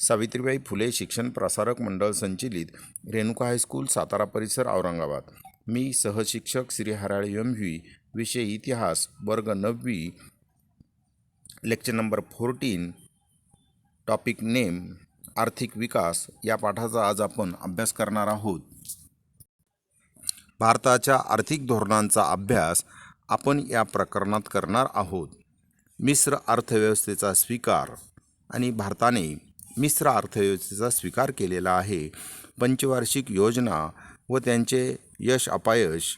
सावित्रीबाई फुले शिक्षण प्रसारक मंडळ संचलित रेणुका हायस्कूल सातारा परिसर औरंगाबाद। मी सहशिक्षक श्री हराळे एम.व्ही. विषय इतिहास वर्ग 9वी लेक्चर नंबर 14 टॉपिक नेम आर्थिक विकास या पाठाचा आज आपण अभ्यास करणार आहोत। भारताच्या आर्थिक धोरणांचा अभ्यास आपण या प्रकरणात करणार आहोत। मिश्र अर्थव्यवस्थेचा स्वीकार आणि भारताने मिश्र अर्थव्यवस्थेचा स्वीकार केलेला आहे। पंचवार्षिक योजना व त्यांचे यश अपयश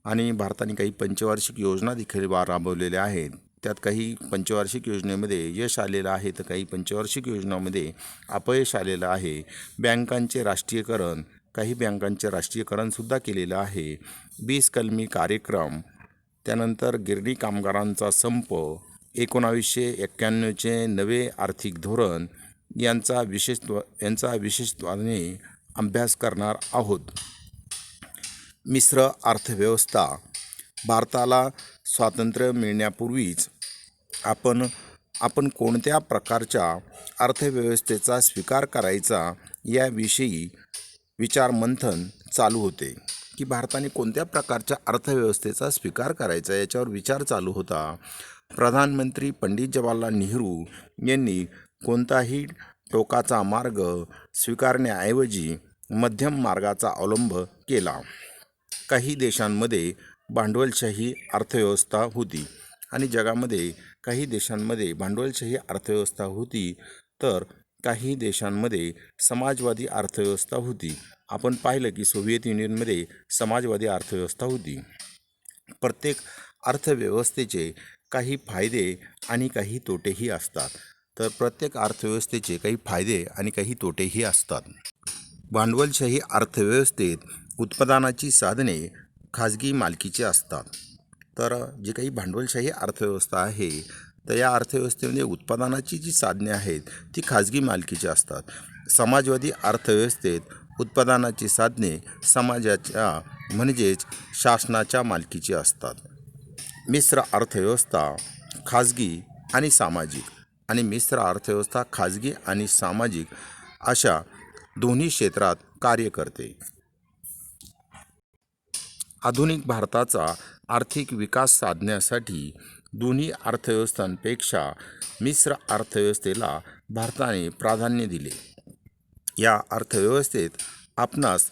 आणि भारताने काही पंचवार्षिक योजना देखील राबवलेल्या आहेत। त्यात काही पंचवार्षिक योजनेमध्ये यश आलेलं आहे तर काही पंचवार्षिक योजनांमध्ये अपयश आलेलं आहे। बँकांचे राष्ट्रीयकरण, काही बँकांचे राष्ट्रीयकरणसुद्धा केलेलं आहे। 20 कलमी कार्यक्रम, त्यानंतर गिरणी कामगारांचा संप, 1991चे नवे आर्थिक धोरण यांचा विशेषत्वाने अभ्यास करणार आहोत। मिश्र अर्थव्यवस्था भारताला स्वातंत्र्य मिळण्यापूर्वीच आपण कोणत्या प्रकारच्या अर्थव्यवस्थेचा स्वीकार करायचा याविषयी विचारमंथन चालू होते की भारताने कोणत्या प्रकारच्या अर्थव्यवस्थेचा स्वीकार करायचा याच्यावर विचार चालू होता। प्रधानमंत्री पंडित जवाहरलाल नेहरू यांनी कोणताही टोकाचा मार्ग स्वीकारण्याऐवजी मध्यम मार्गाचा अवलंब केला। काही देशांमध्ये भांडवलशाही अर्थव्यवस्था होती आणि जगामध्ये काही देशांमध्ये भांडवलशाही अर्थव्यवस्था होती तर काही देशांमध्ये समाजवादी अर्थव्यवस्था होती। आपण पाहिलं की सोव्हिएत युनियनमध्ये समाजवादी अर्थव्यवस्था होती। प्रत्येक अर्थव्यवस्थेचे काही फायदे आणि काही तोटेही असतात, तर प्रत्येक अर्थव्यवस्थेचे काही फायदे आणि काही तोटेही असतात। भांडवलशाही अर्थव्यवस्थेत उत्पादनाची साधने खाजगी मालकीची असतात। तर जे काही भांडवलशाही अर्थव्यवस्था आहे तर या अर्थव्यवस्थेमध्ये उत्पादनाची जी साधने आहेत ती खाजगी मालकीची असतात। समाजवादी अर्थव्यवस्थेत उत्पादनाची साधने समाजाच्या म्हणजेच शासनाच्या मालकीची असतात। मिश्र अर्थव्यवस्था खाजगी आणि सामाजिक आणि मिश्र अर्थव्यवस्था खाजगी आणि सामाजिक अशा दोन्ही क्षेत्रात कार्य करते। आधुनिक भारताचा आर्थिक विकास साधण्यासाठी दोन्ही अर्थव्यवस्थांपेक्षा मिश्र अर्थव्यवस्थेला भारताने प्राधान्य दिले। या अर्थव्यवस्थेत आपणास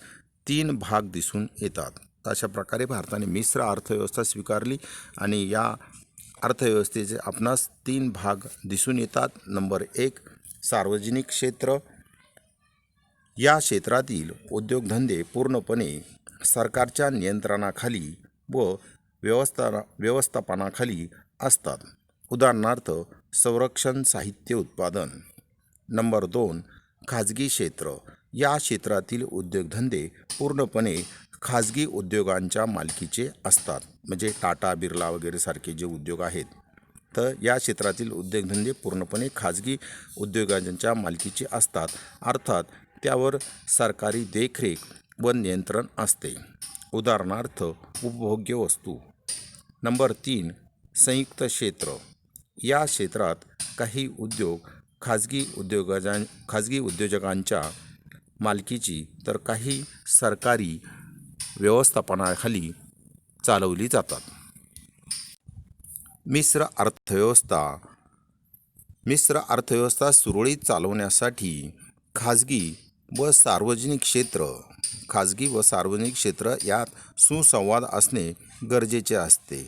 3 भाग दिसून येतात। अशा प्रकारे भारताने मिश्र अर्थव्यवस्था स्वीकारली आणि या अर्थव्यवस्थेचे आपणास 3 भाग दिसून येतात। नंबर 1 सार्वजनिक क्षेत्र। या क्षेत्रातील उद्योगधंदे पूर्णपणे सरकारच्या नियंत्रणाखाली व व्यवस्थापनाखाली असतात। उदाहरणार्थ संरक्षण साहित्य उत्पादन। नंबर 2 खाजगी क्षेत्र। या क्षेत्रातील उद्योगधंदे पूर्णपणे खाजगी उद्योगांच्या मालकीचे असतात, म्हणजे टाटा बिर्ला वगैरे सारखे जे उद्योग आहेत तर या क्षेत्रातील उद्योगधंदे पूर्णपणे खाजगी उद्योगांच्या मालकीचे असतात, अर्थात त्यावर सरकारी देखरेख व नियंत्रण असते। उदाहरणार्थ उपभोग्य वस्तू। नंबर 3 संयुक्त क्षेत्र। या क्षेत्रात काही उद्योग खाजगी उद्योजकांच्या मालकीची तर काही सरकारी व्यवस्थापनाखाली चालवली जातात। मिश्र अर्थव्यवस्था सुरळीत चालवण्यासाठी खाजगी व सार्वजनिक क्षेत्र यात सुसंवाद असणे गरजेचे असते।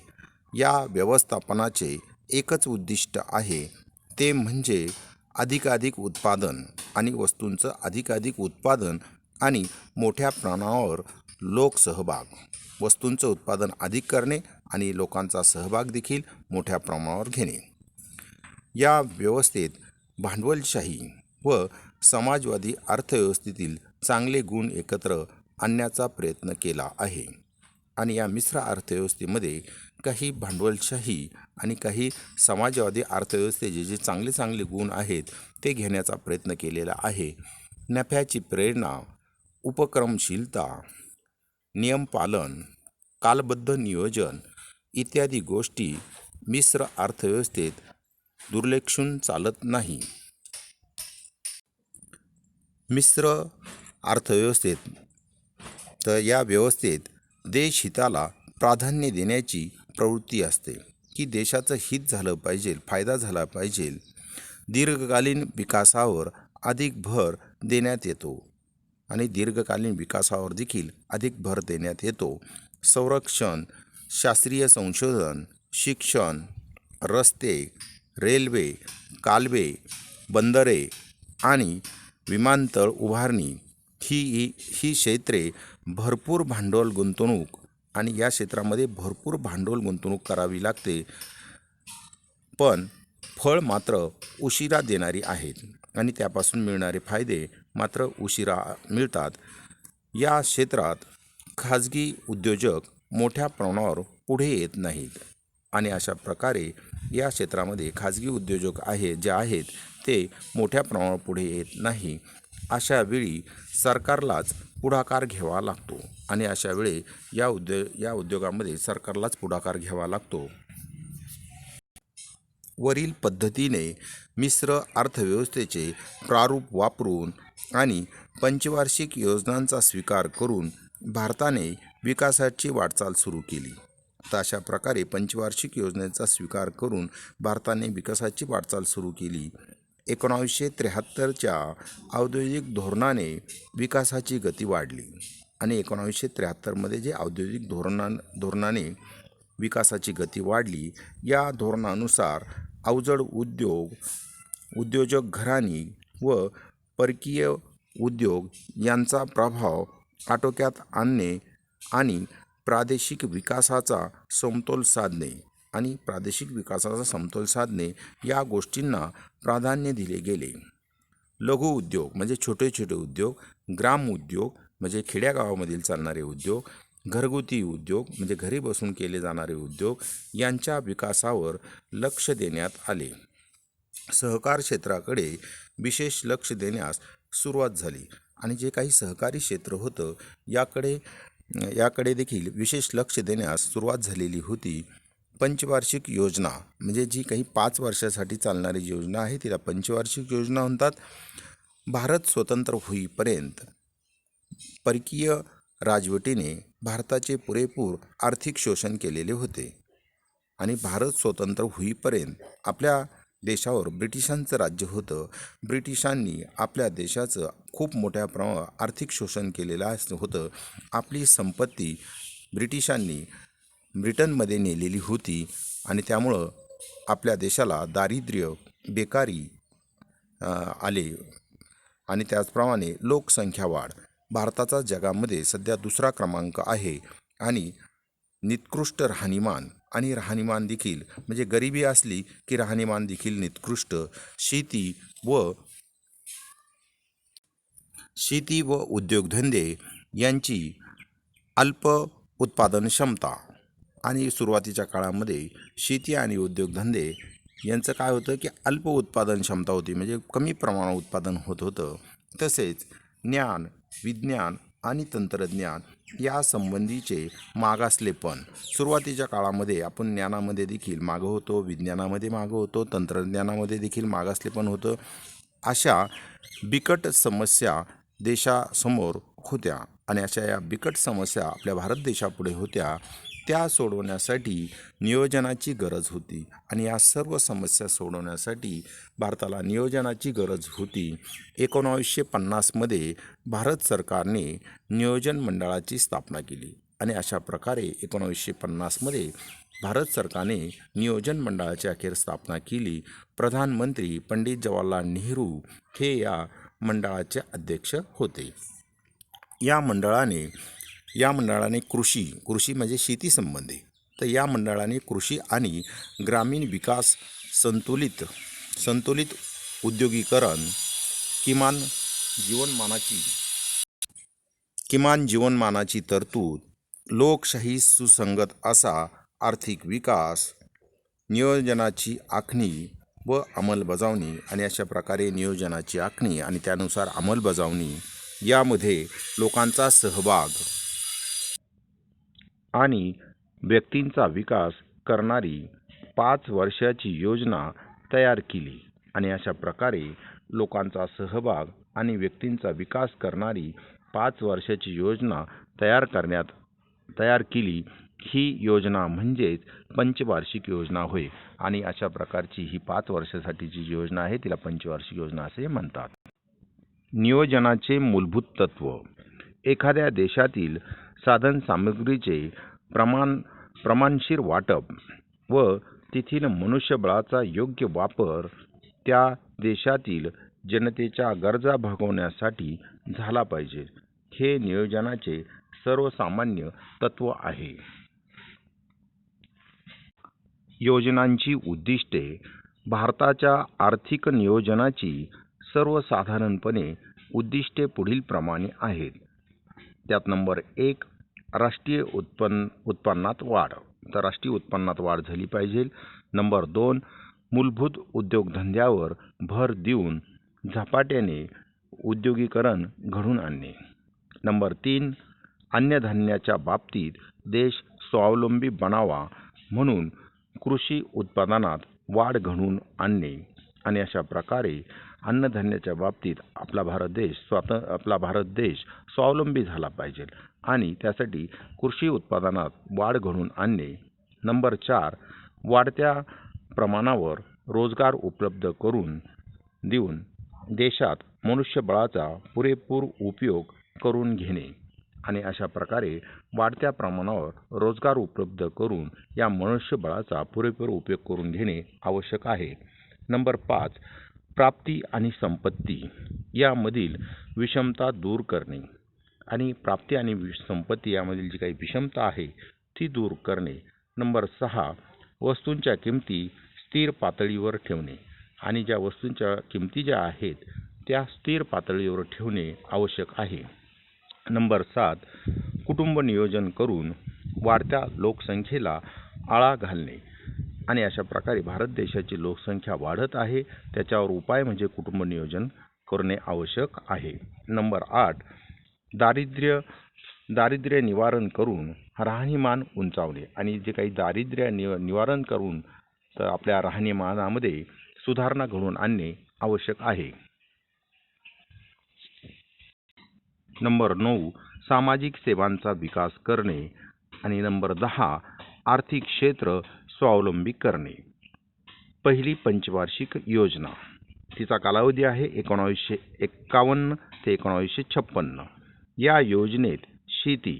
या व्यवस्थापनाचे एकच उद्दिष्ट आहे, ते म्हणजे अधिकाधिक उत्पादन आणि वस्तूंचं अधिकाधिक उत्पादन आणि मोठ्या प्रमाणावर लोकसहभाग। वस्तूंचं उत्पादन अधिक करणे आणि लोकांचा सहभाग देखील मोठ्या प्रमाणावर घेणे। या व्यवस्थेत भांडवलशाही व समाजवादी अर्थव्यवस्थेतील चांगले गुण एकत्र आणण्याचा प्रयत्न केला आहे आणि या मिश्र अर्थव्यवस्थेमध्ये काही भांडवलशाही आणि काही समाजवादी अर्थव्यवस्थेचे जे चांगले गुण आहेत ते घेण्याचा प्रयत्न केलेला आहे। नफ्याची प्रेरणा, उपक्रमशीलता, नियमपालन, कालबद्ध नियोजन इत्यादी गोष्टी मिश्र अर्थव्यवस्थेत दुर्लक्षून चालत नाही। मिश्र अर्थव्यवस्थेत तर या व्यवस्थेत देश हिताला प्राधान्य देण्याची प्रवृत्ती असते की देशाचं हित झालं पाहिजे, फायदा झाला पाहिजे. दीर्घकालीन विकासावर अधिक भर देण्यात येतो आणि दीर्घकालीन विकासावर देखील अधिक भर देण्यात येतो. संरक्षण, शास्त्रीय संशोधन, शिक्षण, रस्ते, रेल्वे, कालवे, बंदरे आणि विमानतळ उभारणी ही क्षेत्रे भरपूर भांडवल गुंतवणूक आणि या क्षेत्रामध्ये भरपूर भांडवल गुंतवणूक करावी लागते, पण फळ मात्र उशिरा देणारी आहेत आणि त्यापासून मिळणारे फायदे मात्र उशिरा मिळतात. या क्षेत्रात खाजगी उद्योजक मोठ्या प्रमाणावर पुढे येत नाहीत आणि अशा प्रकारे या क्षेत्रामध्ये खाजगी उद्योजक जे आहेत ते मोठ्या प्रमाणावर पुढे येत नाही. अशा वेळी सरकारलाच पुढाकार घ्यावा लागतो आणि अशा वेळी या उद्योगामध्ये सरकारलाच पुढाकार घ्यावा लागतो. वरील पद्धतीने मिश्र अर्थव्यवस्थेचे प्रारूप वापरून आणि पंचवार्षिक योजनांचा स्वीकार करून भारताने विकासाची वाटचाल सुरू केली. तर अशा प्रकारे पंचवार्षिक योजनेचा स्वीकार करून भारताने विकासाची वाटचाल सुरू केली. 1973च्या औद्योगिक धोरणाने विकासाची गती वाढली आणि 1973मध्ये जे औद्योगिक धोरणाने विकासाची गती वाढली, या धोरणानुसार अवजड उद्योजक घराणी व परकीय उद्योग यांचा प्रभाव आटोक्यात आणणे आणि प्रादेशिक विकासाचा समतोल साधणे या गोष्टींना प्राधान्य दिले गेले. लघु उद्योग म्हणजे छोटे छोटे उद्योग, ग्राम उद्योग म्हणजे खेड्यागावामधील चालणारे उद्योग, घरगुती उद्योग म्हणजे घरी बसून केले जाणारे उद्योग यांच्या विकासावर लक्ष देण्यात आले. सहकार क्षेत्राकडे विशेष लक्ष देण्यास सुरुवात झाली आणि जे काही सहकारी क्षेत्र होतं याकडे देखील विशेष लक्ष देण्यास सुरुवात झालेली होती. पंचवार्षिक योजना म्हणजे जी काही 5 वर्षासाठी चालणारी योजना आहे तिला पंचवार्षिक योजना म्हणतात. भारत स्वतंत्र होईपर्यंत परकीय राजवटीने भारताचे पुरेपूर आर्थिक शोषण केलेले होते आणि भारत स्वतंत्र होईपर्यंत आपल्या देशावर ब्रिटिशांचं राज्य होतं. ब्रिटिशांनी आपल्या देशाचं खूप मोठ्या प्रमाणावर आर्थिक शोषण केलेलं होतं. आपली संपत्ती ब्रिटिशांनी ब्रिटनमध्ये नेलेली होती आणि त्यामुळं आपल्या देशाला दारिद्र्य, बेकारी आले आणि त्याचप्रमाणे लोकसंख्या वाढ. भारताचा जगामध्ये सध्या 2रा क्रमांक आहे आणि निकृष्ट राहणीमान आणि राहणीमान देखील म्हणजे गरिबी असली की राहणीमान देखील निकृष्ट. शेती व उद्योगधंदे यांची अल्प उत्पादन क्षमता आणि सुरुवातीच्या काळामध्ये शेती आणि उद्योगधंदे यांचं काय होतं की अल्प उत्पादन क्षमता होती, म्हणजे कमी प्रमाणात उत्पादन होत होतं. तसेच ज्ञान, विज्ञान आणि तंत्रज्ञान या संबंधीचे मागासलेपण. सुरुवातीच्या काळामध्ये आपण ज्ञानामध्ये देखील मागं होतो, विज्ञानामध्ये मागं होतो, तंत्रज्ञानामध्ये देखील मागासलेपण होतं. अशा बिकट समस्या देशासमोर होत्या आणि अशा या बिकट समस्या आपल्या भारत देशापुढे होत्या. त्या सोडवण्यासाठी नियोजनाची गरज होती आणि या सर्व समस्या सोडवण्यासाठी भारताला नियोजनाची गरज होती. 1950मध्ये भारत सरकारने नियोजन मंडळाची स्थापना केली आणि अशा प्रकारे 1950मध्ये भारत सरकारने नियोजन मंडळाची अखेर स्थापना केली. प्रधानमंत्री पंडित जवाहरलाल नेहरू हे या मंडळाचे अध्यक्ष होते. या मंडळाने कृषी म्हणजे शेती संबंधी, तर या मंडळाने कृषी आणि ग्रामीण विकास, संतुलित उद्योगीकरण, किमान जीवनमानाची तरतूद, लोकशाही सुसंगत असा आर्थिक विकास, नियोजनाची आखणी व अंमलबजावणी आणि अशा प्रकारे नियोजनाची आखणी आणि त्यानुसार अंमलबजावणी यामध्ये लोकांचा सहभाग आणि व्यक्तींचा विकास करणारी 5 वर्षाची योजना तयार केली आणि अशा प्रकारे लोकांचा सहभाग आणि व्यक्तींचा विकास करणारी 5 वर्षाची योजना तयार केली. ही योजना म्हणजेच पंचवार्षिक योजना होय. आणि अशा प्रकारची ही 5 वर्षासाठीची जी योजना आहे तिला पंचवार्षिक योजना असे म्हणतात. नियोजनाचे मूलभूत तत्व. एखाद्या देशातील साधन सामग्रीचे प्रमाणशीर वाटप व तेथील मनुष्यबळाचा योग्य वापर त्या देशातील जनतेच्या गरजा भागवण्यासाठी झाला पाहिजे. हे नियोजनाचे सर्वसामान्य तत्व आहे. योजनांची उद्दिष्टे. भारताच्या आर्थिक नियोजनाची सर्वसाधारणपणे उद्दिष्टे पुढीलप्रमाणे आहेत. त्यात नंबर 1 राष्ट्रीय उत्पन्नात वाढ. तर राष्ट्रीय उत्पन्नात वाढ झाली पाहिजे. नंबर 2 मूलभूत उद्योगधंद्यावर भर देऊन झपाट्याने उद्योगीकरण घडवून आणणे. नंबर 3 अन्नधान्याच्या बाबतीत देश स्वावलंबी बनावा म्हणून कृषी उत्पादनात वाढ घडवून आणणे. आणि अशा प्रकारे अन्नधान्याच्या बाबतीत आपला भारत देश स्वावलंबी झाला पाहिजे आणि त्यासाठी कृषी उत्पादनात वाढ घडवून आणणे. नंबर 4 वाढत्या प्रमाणावर रोजगार उपलब्ध करून देऊन देशात मनुष्यबळाचा पुरेपूर उपयोग करून घेणे. आणि अशा प्रकारे वाढत्या प्रमाणावर रोजगार उपलब्ध करून या मनुष्यबळाचा पुरेपूर उपयोग करून घेणे आवश्यक आहे. नंबर 5 प्राप्ती आणि संपत्ती यामधील विषमता दूर करणे. आणि प्राप्ती आणि संपत्ती यामधील जी काही विषमता आहे ती दूर करणे. नंबर 6 वस्तूंच्या किमती स्थिर पातळीवर ठेवणे. आणि ज्या वस्तूंच्या किमती ज्या आहेत त्या स्थिर पातळीवर ठेवणे आवश्यक आहे. नंबर 7 कुटुंब नियोजन करून वाढत्या लोकसंख्येला आळा घालणे. आणि अशा प्रकारे भारत देशाची लोकसंख्या वाढत आहे, त्याच्यावर उपाय म्हणजे कुटुंब नियोजन करणे आवश्यक आहे. नंबर 8 दारिद्र्य निवारण करून राहणीमान उंचावणे. आणि जे काही दारिद्र्य निवारण करून तर आपल्या राहणीमानामध्ये सुधारणा घडवून आणणे आवश्यक आहे. नंबर 9 सामाजिक सेवांचा विकास करणे. आणि नंबर 10 आर्थिक क्षेत्र स्वावलंबी करणे. पहिली पंचवार्षिक योजना, तिचा कालावधी आहे 1951 ते 1956. या योजनेत शेती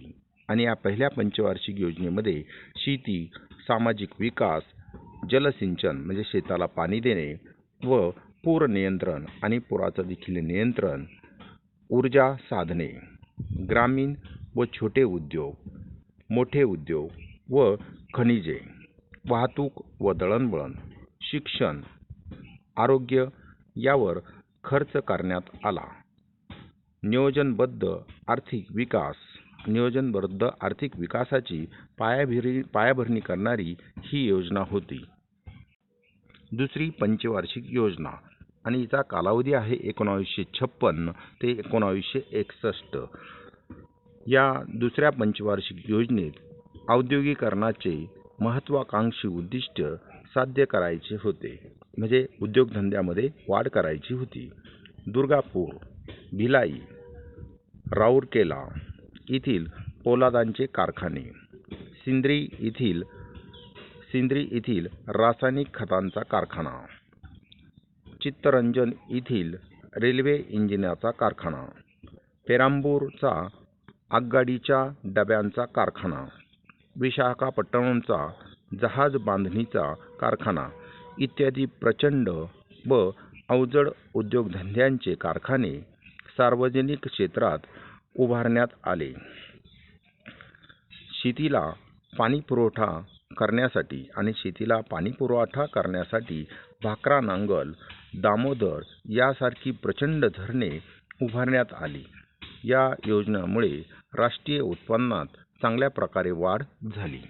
आणि या पहिल्या पंचवार्षिक योजनेमध्ये शेती, सामाजिक विकास, जलसिंचन म्हणजे शेताला पाणी देणे व पूर नियंत्रण आणि पुराचं देखील नियंत्रण, ऊर्जा साधने, ग्रामीण व छोटे उद्योग, मोठे उद्योग व खनिजे, वाहतूक व दळणवळण, शिक्षण, आरोग्य यावर खर्च करण्यात आला. नियोजनबद्ध आर्थिक विकासाची पायाभरणी करणारी ही योजना होती. दुसरी पंचवार्षिक योजना आणि हिचा कालावधी आहे 1956 ते 1961. या दुसऱ्या पंचवार्षिक योजनेत औद्योगिकरणाचे महत्त्वाकांक्षी उद्दिष्ट साध्य करायचे होते, म्हणजे उद्योगधंद्यामध्ये वाढ करायची होती. दुर्गापूर, भिलाई, राऊरकेला येथील पोलादांचे कारखाने, सिंद्री येथील रासायनिक खतांचा कारखाना, चित्तरंजन येथील रेल्वे इंजिनाचा कारखाना, पेरांबूरचा आगगाडीच्या डब्यांचा कारखाना, विशाखापट्टणमचा जहाज बांधणीचा कारखाना इत्यादी प्रचंड व अवजड उद्योगधंद्यांचे कारखाने सार्वजनिक क्षेत्रात उभारण्यात आले. शेतीला पाणीपुरवठा करण्यासाठी भाकरा नांगल, दामोदर यासारखी प्रचंड धरणे उभारण्यात आली. या योजनेमुळे राष्ट्रीय उत्पन्नात चांगल्या प्रकारे वाढ झाली.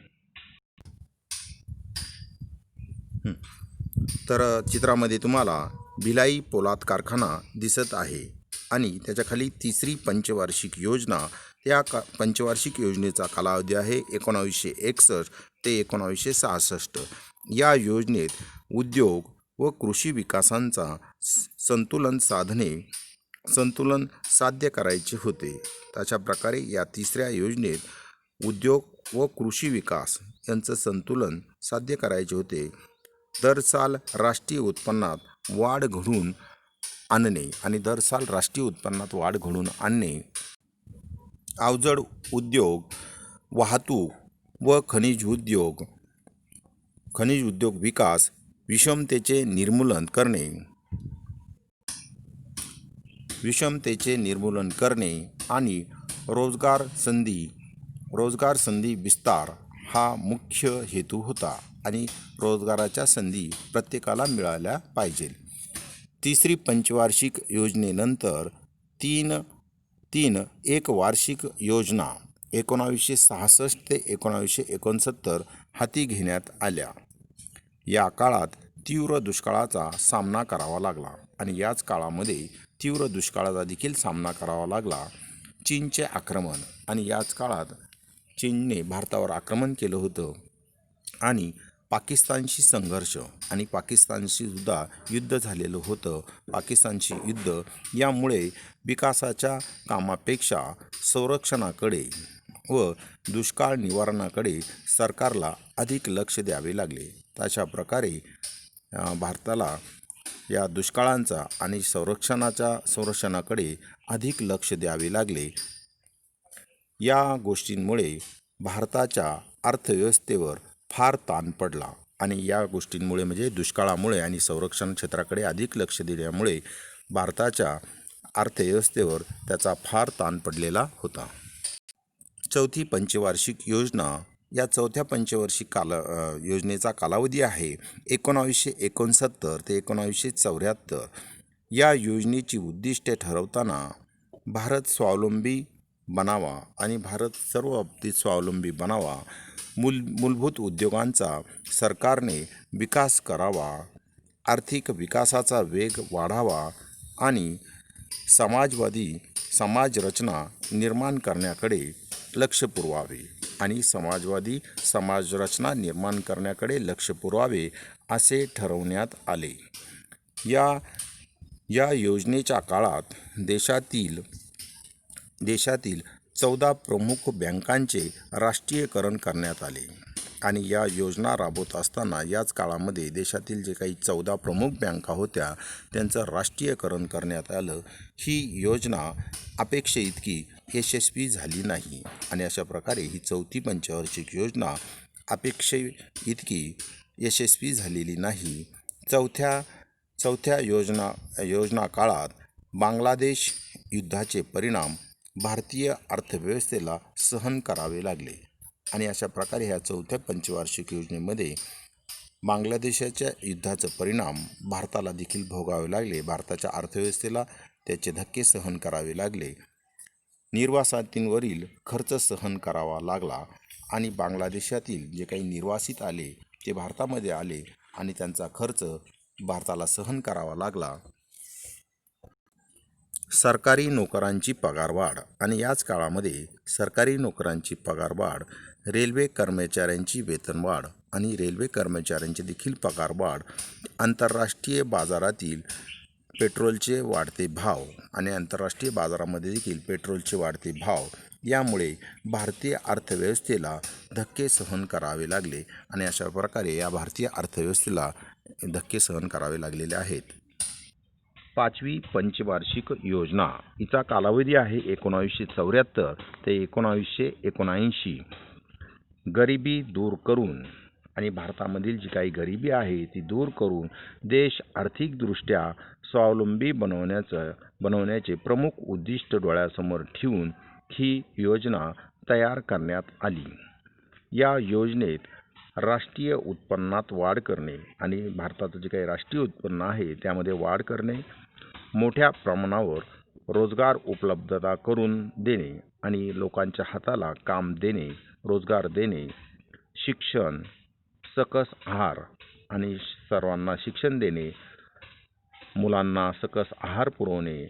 तर चित्रामध्ये तुम्हाला भिलाई पोलाद कारखाना दिसत आहे आणि त्याच्याखाली तिसरी पंचवार्षिक योजना. या पंचवार्षिक योजनेचा कालावधी आहे 1961 ते 1966. या योजनेत उद्योग, व कृषी विकासांचा संतुलन साध्य करायचे होते. अशा प्रकारे या तिसऱ्या योजनेत उद्योग व कृषी विकास यांचं संतुलन साध्य करायचे होते. दर साल राष्ट्रीय उत्पन्नात वाढ घडवून आणणे आणि अवजड उद्योग, वाहतूक व खनिज उद्योग विकास, विषमतेचे निर्मूलन करणे आणि रोजगार संधी विस्तार हा मुख्य हेतू होता आणि रोजगाराच्या संधी प्रत्येकाला मिळाल्या पाहिजे. तिसरी पंचवार्षिक योजनेनंतर एक वार्षिक योजना 1966 ते 1969 हाती घेण्यात आल्या. या काळात तीव्र दुष्काळाचा सामना करावा लागला आणि याच काळामध्ये तीव्र दुष्काळाचा देखील सामना करावा लागला. चीनचे आक्रमण आणि याच काळात चीनने भारतावर आक्रमण केलं होतं आणि पाकिस्तानशी संघर्ष आणि पाकिस्तानशी सुद्धा युद्ध झालेलं होतं. पाकिस्तानशी युद्ध यामुळे विकासाच्या कामापेक्षा संरक्षणाकडे व दुष्काळ निवारणाकडे सरकारला अधिक लक्ष द्यावे लागले. अशा प्रकारे भारताला या दुष्काळांचा आणि संरक्षणाकडे अधिक लक्ष द्यावे लागले. या गोष्टींमुळे भारताच्या अर्थव्यवस्थेवर फार ताण पडला आणि या गोष्टींमुळे म्हणजे दुष्काळामुळे आणि संरक्षण क्षेत्राकडे अधिक लक्ष दिल्यामुळे भारताच्या अर्थव्यवस्थेवर त्याचा फार ताण पडलेला होता. चौथी पंचवार्षिक योजना. या चौथ्या पंचवार्षिक योजनेचा कालावधी आहे 1969 ते 1974. या योजनेची उद्दिष्टे ठरवताना भारत स्वावलंबी बनावा आणि भारत सर्व बाबतीत स्वावलंबी बनावा, मूलभूत उद्योगांचा सरकारने विकास करावा, आर्थिक विकासाचा वेग वाढावा आणि समाजरचना निर्माण करण्याकडे लक्ष पुरवावे असे ठरवण्यात आले. या योजनेच्या काळात देशातील 14 प्रमुख बँकांचे राष्ट्रीयकरण करण्यात आले आणि या योजना राबवत असताना याच काळामध्ये देशातील जे काही 14 प्रमुख बँका होत्या त्यांचं राष्ट्रीयकरण करण्यात आलं. ही योजना अपेक्षेइतकी यशस्वी झाली नाही आणि अशा प्रकारे ही चौथी पंचवार्षिक योजना अपेक्षेइतकी यशस्वी झालेली नाही. चौथ्या योजना काळात बांगलादेश युद्धाचे परिणाम भारतीय अर्थव्यवस्थेला सहन करावे लागले आणि अशा प्रकारे ह्या चौथ्या पंचवार्षिक योजनेमध्ये बांगलादेशाच्या युद्धाचे परिणाम भारताला देखील भोगावे लागले. भारताच्या अर्थव्यवस्थेला त्याचे धक्के सहन करावे लागले. निर्वासितांवरील खर्च सहन करावा लागला आणि बांगलादेशातील जे काही निर्वासित आले ते भारतामध्ये आले आणि त्यांचा खर्च भारताला सहन करावा लागला. सरकारी नोकरांची पगारवाढ आणि याच काळामध्ये सरकारी नोकरांची पगारवाढ, रेल्वे कर्मचाऱ्यांची वेतनवाढ आणि रेल्वे कर्मचाऱ्यांची देखील पगारवाढ, आंतरराष्ट्रीय बाजारातील पेट्रोलचे वाढते भाव आणि आंतरराष्ट्रीय बाजारामध्ये देखील पेट्रोलचे वाढते भाव यामुळे भारतीय अर्थव्यवस्थेला धक्के सहन करावे लागले आणि अशा प्रकारे या भारतीय अर्थव्यवस्थेला धक्के सहन करावे लागलेले आहेत. पाचवी पंचवार्षिक योजना. हिचा कालावधी आहे 1974 ते 1979. गरिबी दूर करून आणि भारतामधील जी काही गरिबी आहे ती दूर करून देश आर्थिकदृष्ट्या स्वावलंबी बनवण्याचे प्रमुख उद्दिष्ट डोळ्यासमोर ठेवून ही योजना तयार करण्यात आली. या योजनेत राष्ट्रीय उत्पन्नात वाढ करणे आणि भारताचं जे काही राष्ट्रीय उत्पन्न आहे त्यामध्ये वाढ करणे, मोठ्या प्रमाणावर रोजगार उपलब्धता करून देणे आणि लोकांच्या हाताला काम देणे, रोजगार देणे, शिक्षण, सकस आहार आणि सर्वांना शिक्षण देणे, मुलांना सकस आहार पुरवणे,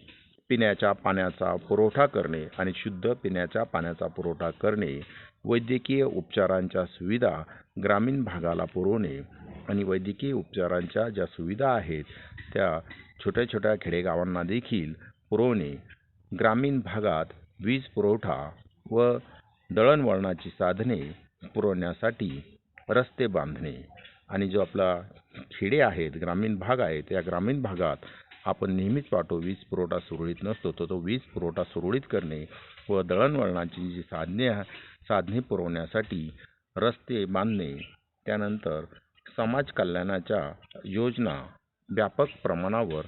पिण्याच्या पाण्याचा पुरवठा करणे आणि शुद्ध पिण्याच्या पाण्याचा पुरवठा करणे, वैद्यकीय उपचारांच्या सुविधा ग्रामीण भागाला पुरवणे, आणि वैद्यकीय उपचारांच्या ज्या सुविधा आहेत त्या छोट्या छोट्या खेडेगावांना देखील पुरवणे, ग्रामीण भागात वीज पुरवठा व दळणवळणाची साधने पुरवण्यासाठी रस्ते बांधणे आणि जो आपला खेडे आहेत, ग्रामीण भाग आहेत, या ग्रामीण भागात आपण नेहमीच पाहतो वीज पुरवठा सुरळीत नसतो, तर तो वीज पुरवठा सुरळीत करणे व दळणवळणाची जी साधने पुरवण्यासाठी रस्ते बांधणे, त्यानंतर समाज कल्याणाच्या योजना व्यापक प्रमाणावर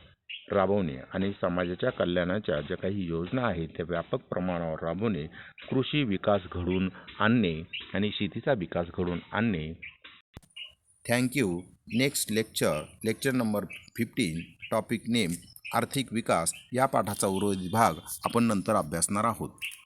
राबवणे आणि समाजाच्या कल्याणाच्या ज्या काही योजना आहेत त्या व्यापक प्रमाणावर राबवणे, कृषी विकास घडवून आणणे आणि शेतीचा विकास घडवून आणणे. Thank you. Next lecture number 15, topic name आर्थिक विकास, या पाठाचा उर्वरित भाग आपण नंतर अभ्यासणार आहोत.